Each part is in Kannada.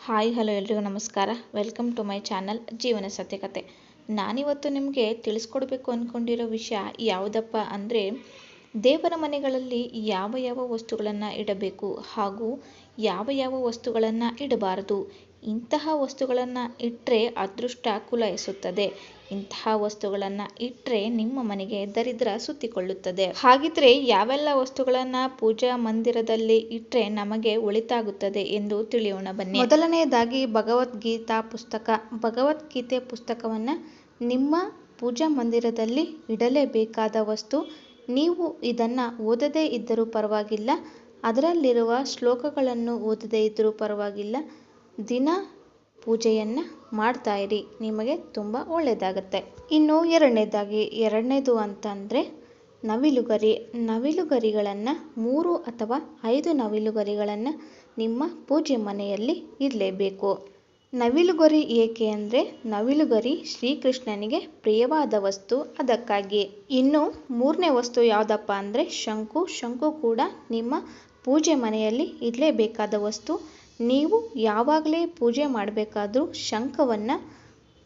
ಹಾಯ್ ಹಲೋ ಎಲ್ರಿಗೂ ನಮಸ್ಕಾರ. ವೆಲ್ಕಮ್ ಟು ಮೈ ಚಾನಲ್ ಜೀವನ ಸತ್ಯಕತೆ. ನಾನಿವತ್ತು ನಿಮಗೆ ತಿಳಿಸ್ಕೊಡ್ಬೇಕು ಅಂದ್ಕೊಂಡಿರೋ ವಿಷಯ ಯಾವುದಪ್ಪ ಅಂದರೆ, ದೇವರ ಮನೆಗಳಲ್ಲಿ ಯಾವ ಯಾವ ವಸ್ತುಗಳನ್ನು ಇಡಬೇಕು ಹಾಗೂ ಯಾವ ಯಾವ ವಸ್ತುಗಳನ್ನು ಇಡಬಾರದು. ಇಂತಹ ವಸ್ತುಗಳನ್ನು ಇಟ್ಟರೆ ಅದೃಷ್ಟ ಕುಲಾಯಿಸುತ್ತದೆ. ಇಂತಹ ವಸ್ತುಗಳನ್ನು ಇಟ್ಟರೆ ನಿಮ್ಮ ಮನೆಗೆ ದರಿದ್ರ ಸುತ್ತಿಕೊಳ್ಳುತ್ತದೆ. ಹಾಗಿದ್ರೆ ಯಾವೆಲ್ಲ ವಸ್ತುಗಳನ್ನು ಪೂಜಾ ಮಂದಿರದಲ್ಲಿ ಇಟ್ಟರೆ ನಮಗೆ ಒಳಿತಾಗುತ್ತದೆ ಎಂದು ತಿಳಿಯೋಣ ಬನ್ನಿ. ಮೊದಲನೆಯದಾಗಿ ಭಗವದ್ಗೀತೆ ಪುಸ್ತಕವನ್ನು ನಿಮ್ಮ ಪೂಜಾ ಮಂದಿರದಲ್ಲಿ ಇಡಲೇಬೇಕಾದ ವಸ್ತು. ನೀವು ಇದನ್ನು ಓದದೇ ಇದ್ದರೂ ಪರವಾಗಿಲ್ಲ, ಅದರಲ್ಲಿರುವ ಶ್ಲೋಕಗಳನ್ನು ಓದದೇ ಇದ್ದರೂ ಪರವಾಗಿಲ್ಲ, ದಿನ ಪೂಜೆಯನ್ನು ಮಾಡ್ತಾ ಇರಿ, ನಿಮಗೆ ತುಂಬ ಒಳ್ಳೆಯದಾಗತ್ತೆ. ಇನ್ನು ಎರಡನೇದು ಅಂತಂದರೆ ನವಿಲುಗರಿಗಳನ್ನು 3 ಅಥವಾ 5 ನವಿಲುಗರಿಗಳನ್ನು ನಿಮ್ಮ ಪೂಜೆ ಮನೆಯಲ್ಲಿ ಇರಲೇಬೇಕು. ನವಿಲುಗರಿ ಏಕೆ ಅಂದರೆ, ನವಿಲುಗರಿ ಶ್ರೀಕೃಷ್ಣನಿಗೆ ಪ್ರಿಯವಾದ ವಸ್ತು, ಅದಕ್ಕಾಗಿ. ಇನ್ನು 3ನೇ ವಸ್ತು ಯಾವುದಪ್ಪ ಅಂದರೆ ಶಂಕು ಕೂಡ ನಿಮ್ಮ ಪೂಜೆ ಮನೆಯಲ್ಲಿ ಇರಲೇಬೇಕಾದ ವಸ್ತು. ನೀವು ಯಾವಾಗಲೇ ಪೂಜೆ ಮಾಡಬೇಕಾದ್ರೂ ಶಂಖವನ್ನು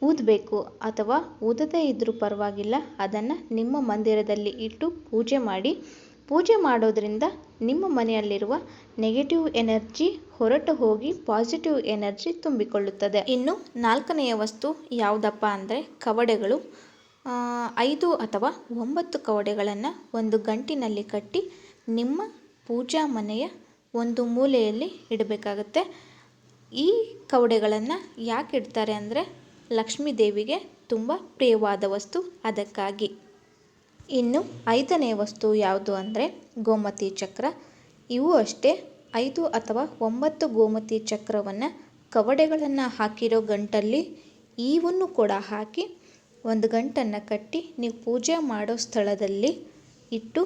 ಊದಬೇಕು, ಅಥವಾ ಊದದೇ ಇದ್ದರೂ ಪರವಾಗಿಲ್ಲ, ಅದನ್ನು ನಿಮ್ಮ ಮಂದಿರದಲ್ಲಿ ಇಟ್ಟು ಪೂಜೆ ಮಾಡಿ. ಪೂಜೆ ಮಾಡೋದ್ರಿಂದ ನಿಮ್ಮ ಮನೆಯಲ್ಲಿರುವ ನೆಗೆಟಿವ್ ಎನರ್ಜಿ ಹೊರಟು ಹೋಗಿ ಪಾಸಿಟಿವ್ ಎನರ್ಜಿ ತುಂಬಿಕೊಳ್ಳುತ್ತದೆ. ಇನ್ನು 4ನೆಯ ವಸ್ತು ಯಾವುದಪ್ಪ ಅಂದರೆ ಕವಡೆಗಳು. 5 ಅಥವಾ 9 ಕವಡೆಗಳನ್ನು ಒಂದು ಗಂಟಿನಲ್ಲಿ ಕಟ್ಟಿ ನಿಮ್ಮ ಪೂಜಾ ಮನೆಯ ಒಂದು ಮೂಲೆಯಲ್ಲಿ ಇಡಬೇಕಾಗತ್ತೆ. ಈ ಕವಡೆಗಳನ್ನು ಯಾಕೆ ಇಡ್ತಾರೆ ಅಂದರೆ, ಲಕ್ಷ್ಮೀ ದೇವಿಗೆ ತುಂಬ ಪ್ರಿಯವಾದ ವಸ್ತು, ಅದಕ್ಕಾಗಿ. ಇನ್ನು 5ನೇ ವಸ್ತು ಯಾವುದು ಅಂದರೆ ಗೋಮತಿ ಚಕ್ರ. ಇವು ಅಷ್ಟೇ 5 ಅಥವಾ 9 ಗೋಮತಿ ಚಕ್ರವನ್ನು ಕವಡೆಗಳನ್ನು ಹಾಕಿರೋ ಗಂಟಲ್ಲಿ ಇವನ್ನು ಕೂಡ ಹಾಕಿ ಒಂದು ಗಂಟನ್ನು ಕಟ್ಟಿ ನೀವು ಪೂಜೆ ಮಾಡೋ ಸ್ಥಳದಲ್ಲಿ ಇಟ್ಟು,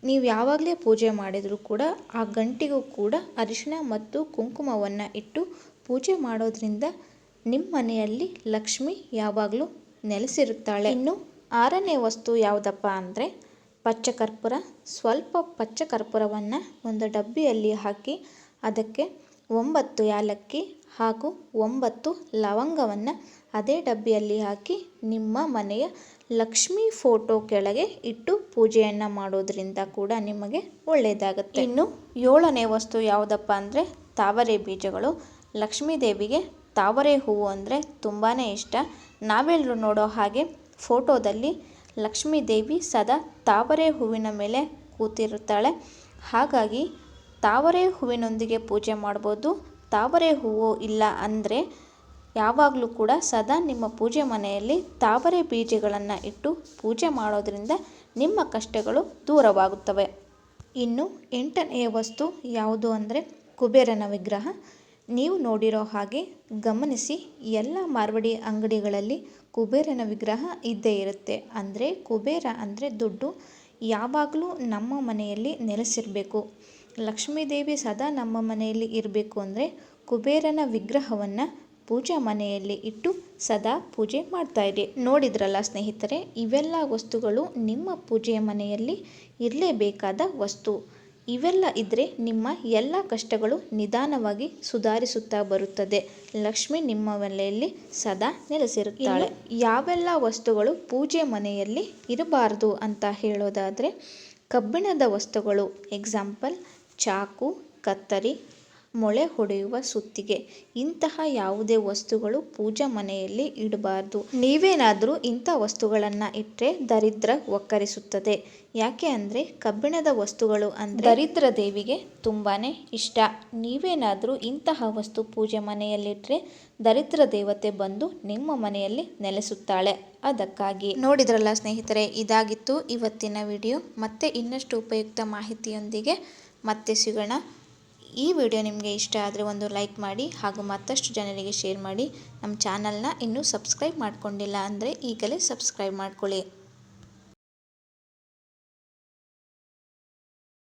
ನೀವು ಯಾವಾಗಲೇ ಪೂಜೆ ಮಾಡಿದರೂ ಕೂಡ ಆ ಗಂಟಿಗೂ ಕೂಡ ಅರಿಶಿಣ ಮತ್ತು ಕುಂಕುಮವನ್ನು ಇಟ್ಟು ಪೂಜೆ ಮಾಡೋದ್ರಿಂದ ನಿಮ್ಮ ಮನೆಯಲ್ಲಿ ಲಕ್ಷ್ಮಿ ಯಾವಾಗಲೂ ನೆಲೆಸಿರುತ್ತಾಳೆ. ಇನ್ನು 6ನೇ ವಸ್ತು ಯಾವುದಪ್ಪ ಅಂದರೆ ಪಚ್ಚಕರ್ಪೂರ. ಸ್ವಲ್ಪ ಪಚ್ಚಕರ್ಪೂರವನ್ನು ಒಂದು ಡಬ್ಬಿಯಲ್ಲಿ ಹಾಕಿ ಅದಕ್ಕೆ 9 ಯಾಲಕ್ಕಿ ಹಾಗೂ 9 ಲವಂಗವನ್ನು ಅದೇ ಡಬ್ಬಿಯಲ್ಲಿ ಹಾಕಿ ನಿಮ್ಮ ಮನೆಯ ಲಕ್ಷ್ಮೀ ಫೋಟೋ ಕೆಳಗೆ ಇಟ್ಟು ಪೂಜೆಯನ್ನು ಮಾಡೋದ್ರಿಂದ ಕೂಡ ನಿಮಗೆ ಒಳ್ಳೆಯದಾಗುತ್ತೆ. ಇನ್ನು 7ನೇ ವಸ್ತು ಯಾವುದಪ್ಪ ಅಂದರೆ ತಾವರೆ ಬೀಜಗಳು. ಲಕ್ಷ್ಮೀ ದೇವಿಗೆ ತಾವರೆ ಹೂವು ಅಂದರೆ ತುಂಬಾ ಇಷ್ಟ. ನಾವೆಲ್ಲರೂ ನೋಡೋ ಹಾಗೆ ಫೋಟೋದಲ್ಲಿ ಲಕ್ಷ್ಮೀ ದೇವಿ ಸದಾ ತಾವರೆ ಹೂವಿನ ಮೇಲೆ ಕೂತಿರುತ್ತಾಳೆ. ಹಾಗಾಗಿ ತಾವರೆ ಹೂವಿನೊಂದಿಗೆ ಪೂಜೆ ಮಾಡ್ಬೋದು. ತಾವರೆ ಹೂವು ಇಲ್ಲ ಅಂದರೆ ಯಾವಾಗಲೂ ಕೂಡ ಸದಾ ನಿಮ್ಮ ಪೂಜೆ ಮನೆಯಲ್ಲಿ ತಾವರೆ ಬೀಜಗಳನ್ನು ಇಟ್ಟು ಪೂಜೆ ಮಾಡೋದ್ರಿಂದ ನಿಮ್ಮ ಕಷ್ಟಗಳು ದೂರವಾಗುತ್ತವೆ. ಇನ್ನು 8ನೆಯ ವಸ್ತು ಯಾವುದು ಅಂದರೆ ಕುಬೇರನ ವಿಗ್ರಹ. ನೀವು ನೋಡಿರೋ ಹಾಗೆ ಗಮನಿಸಿ, ಎಲ್ಲ ಮಾರ್ವಾಡಿ ಅಂಗಡಿಗಳಲ್ಲಿ ಕುಬೇರನ ವಿಗ್ರಹ ಇದ್ದೇ ಇರುತ್ತೆ. ಅಂದರೆ ಕುಬೇರ ಅಂದರೆ ದುಡ್ಡು ಯಾವಾಗಲೂ ನಮ್ಮ ಮನೆಯಲ್ಲಿ ನೆಲೆಸಿರಬೇಕು. ಲಕ್ಷ್ಮೀ ದೇವಿ ಸದಾ ನಮ್ಮ ಮನೆಯಲ್ಲಿ ಇರಬೇಕು ಅಂದರೆ ಕುಬೇರನ ವಿಗ್ರಹವನ್ನು ಪೂಜಾ ಮನೆಯಲ್ಲಿ ಇಟ್ಟು ಸದಾ ಪೂಜೆ ಮಾಡ್ತಾ ಇರಿ. ನೋಡಿದ್ರಲ್ಲ ಸ್ನೇಹಿತರೆ, ಇವೆಲ್ಲ ವಸ್ತುಗಳು ನಿಮ್ಮ ಪೂಜೆಯ ಮನೆಯಲ್ಲಿ ಇರಲೇಬೇಕಾದ ವಸ್ತು. ಇವೆಲ್ಲ ಇದ್ದರೆ ನಿಮ್ಮ ಎಲ್ಲ ಕಷ್ಟಗಳು ನಿಧಾನವಾಗಿ ಸುಧಾರಿಸುತ್ತಾ ಬರುತ್ತದೆ. ಲಕ್ಷ್ಮಿ ನಿಮ್ಮ ಮನೆಯಲ್ಲಿ ಸದಾ ನೆಲೆಸಿರುತ್ತಾಳೆ. ಯಾವೆಲ್ಲ ವಸ್ತುಗಳು ಪೂಜೆ ಮನೆಯಲ್ಲಿ ಇರಬಾರದು ಅಂತ ಹೇಳೋದಾದರೆ, ಕಬ್ಬಿಣದ ವಸ್ತುಗಳು, ಎಕ್ಸಾಂಪಲ್ ಚಾಕು, ಕತ್ತರಿ, ಮೊಳೆ ಹೊಡೆಯುವ ಸುತ್ತಿಗೆ, ಇಂತಹ ಯಾವುದೇ ವಸ್ತುಗಳು ಪೂಜಾ ಮನೆಯಲ್ಲಿ ಇಡಬಾರ್ದು. ನೀವೇನಾದರೂ ಇಂಥ ವಸ್ತುಗಳನ್ನು ಇಟ್ಟರೆ ದರಿದ್ರ ಒಕ್ಕರಿಸುತ್ತದೆ. ಯಾಕೆ ಅಂದರೆ ಕಬ್ಬಿಣದ ವಸ್ತುಗಳು ಅಂದರೆ ದರಿದ್ರ ದೇವಿಗೆ ತುಂಬಾ ಇಷ್ಟ. ನೀವೇನಾದರೂ ಇಂತಹ ವಸ್ತು ಪೂಜೆ ಮನೆಯಲ್ಲಿಟ್ಟರೆ ದರಿದ್ರ ದೇವತೆ ಬಂದು ನಿಮ್ಮ ಮನೆಯಲ್ಲಿ ನೆಲೆಸುತ್ತಾಳೆ, ಅದಕ್ಕಾಗಿ. ನೋಡಿದ್ರಲ್ಲ ಸ್ನೇಹಿತರೆ, ಇದಾಗಿತ್ತು ಇವತ್ತಿನ ವಿಡಿಯೋ. ಮತ್ತೆ ಇನ್ನಷ್ಟು ಉಪಯುಕ್ತ ಮಾಹಿತಿಯೊಂದಿಗೆ ಮತ್ತೆ ಸಿಗೋಣ. ಈ ವಿಡಿಯೋ ನಿಮಗೆ ಇಷ್ಟ ಆದರೆ ಒಂದು ಲೈಕ್ ಮಾಡಿ ಹಾಗೂ ಮತ್ತಷ್ಟು ಜನರಿಗೆ ಶೇರ್ ಮಾಡಿ. ನಮ್ಮ ಚಾನಲ್ನ ಇನ್ನೂ ಸಬ್ಸ್ಕ್ರೈಬ್ ಮಾಡ್ಕೊಂಡಿಲ್ಲ ಅಂದರೆ ಈಗಲೇ ಸಬ್ಸ್ಕ್ರೈಬ್ ಮಾಡ್ಕೊಳ್ಳಿ.